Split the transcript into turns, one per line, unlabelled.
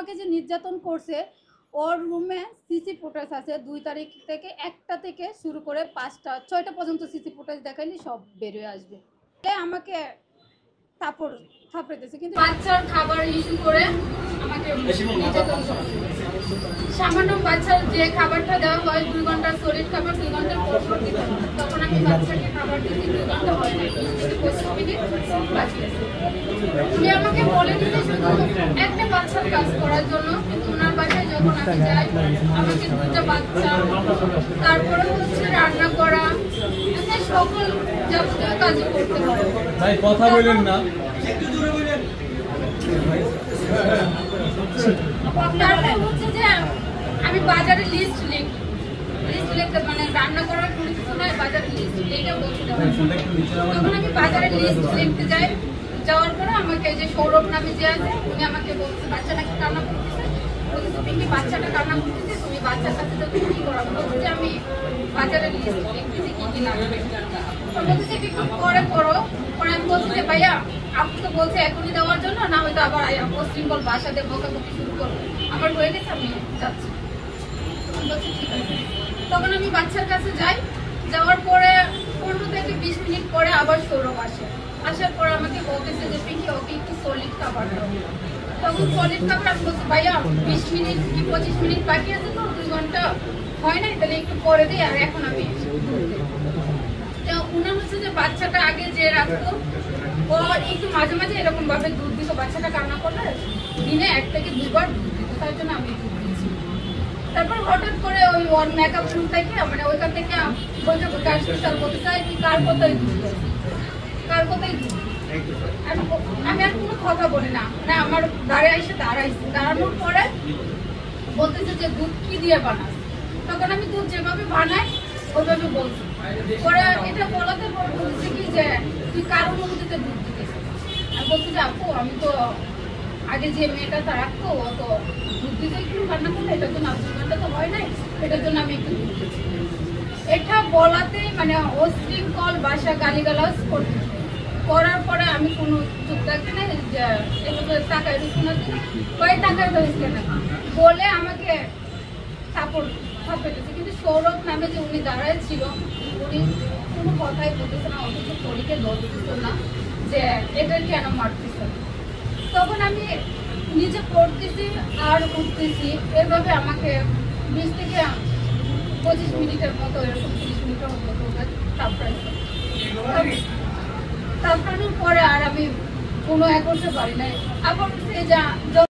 আমাকে যে নির্যাতন করছে ওর রুমে সিসি ফুটেজ আছে 2 তারিখ থেকে 1টা থেকে শুরু করে 5টা 6টা পর্যন্ত সিসি ফুটেজ দেখাইলে সব বের হয়ে আসবে। আমাকে থাপড়াইতেছে কিন্তু বাচ্চার খাবার ইস্যু করে আমাকে নির্যাতন করছে। সামান্য বাচ্চার যে খাবারটা দেওয়া হয় 2 ঘন্টার সলিড খাবার 2 ঘন্টার পর পর দিতে হয়, তখন আমি বাচ্চাকে খাবার দিতে 2 ঘন্টা হয় না 25 মিনিট বাঁচিয়েছে। উনি আমাকে বলে দিতে শুধু একটা বাচ্চার কাজ করার জন্য, কিন্তু ওনার বাসায় যখন আমি যাই আমাকে 2টা বাচ্চা, তারপরে হচ্ছে রান্না করা, সকল যাবতীয় কাজ করতে হয়।
ভাই কথা বলেন না,
তারপর হচ্ছে যে আমি বাজারে লিস্ট লিখতে মানে রান্না করার কোনো কিছু নয়, বাজারে লিস্ট লিখে বলতে দেওয়া। তখন আমি বাজারে লিস্ট লিখতে যাই, যাওয়ার পরে আমাকে যে সৌরভ নামে যে আছে উনি আমাকে বলছে বাচ্চা নাকি কান্না করতেছে, বলতেছে পিঙ্কি বাচ্চাটা কান্না করতেছে, তুমি বাচ্চার কাছে তো কি করা, বলছে যে আমি বাজারে লিস্ট লিখতেছি কি কি লাগবে, বলতেছে একটু পরে করো। পরে আমি বলছি যে ভাইয়া আপনি তো বলছে এখনই দেওয়ার জন্য, না হয়তো আবার পশ্চিমবঙ্গ বাসাতে বকাবকি শুরু করবো, আমার হয়ে গেছে আমি যাচ্ছি। বলছি ঠিক আছে। তখন আমি বাচ্চার কাছে যাই, যাওয়ার পরে 15 থেকে 20 মিনিট পরে আবার সৌরভ আসে, আসার পর আমাকে বলতেছে যে পিঙ্কি ওকে একটু সলিড খাবার দাও। তখন সলিড খাবার আমি বলছি ভাইয়া 20 মিনিট কি 25 মিনিট বাকি আছে তো 2 ঘন্টা হয় নাই, তাহলে একটু পরে দিই, আর এখন আমি উনার হচ্ছে যে বাচ্চাটা আগে যে রাখতো ও একটু মাঝে মাঝে এরকম ভাবে দুধ দিত, বাচ্চাটা কান্না করলে দিনে 1 থেকে 2 বার দুধ দিত, তার জন্য আমি দুধ দিয়েছি। তারপর হঠাৎ করে ওই ওর মেকআপ রুম থেকে মানে ওইখান থেকে বলতে বলতে চাই তুই কার কথাই দুধ, কার কথাই দুধ। আমি আর কোনো কথা বলি না, মানে আমার দাঁড়াইছে, দাঁড়ানোর পরে বলতেছে যে দুধ কি দিয়ে বানাস। তখন আমি দুধ যেভাবে বানাই ওইভাবে বলছি। পরে এটা বলাতে পর বলছে কি যে তুই কার অনুমতিতে দুধ দিতেছিস। আমি বলছি যে আপু আমি তো আগে যে মেয়েটা তা রাখতো ও তো দুধ দিতে একটু রান্না করলে, এটার জন্য 2 ঘন্টা তো হয় নাই, এটার জন্য আমি একটু দুধ দিচ্ছি। এটা বলাতেই মানে অশৃঙ্খল ভাষা গালিগালাজ করতে, করার পরে আমি কোনো চুপ থাকতে না, যে এভাবে টাকায় শোনার জন্য কয়েক টাকায় ধরেছিলেন না বলে আমাকে থাপড়েছে। কিন্তু সৌরভ নামে যে উনি দাঁড়ায় ছিল উনি কোনো কথাই বলতেছে না, অথচ শরীরকে দোষ দিত না যে এটা কেন মারতেছে। তখন আমি নিজে পড়তেছি আর উঠতেছি, এভাবে আমাকে 20 থেকে 25 মিনিটের মতো, এরকম 30 মিনিটের মতো তাপড়াইছে। তাপড়ানোর পরে আর আমি কোনো করতে পারি নাই। আবার সে যা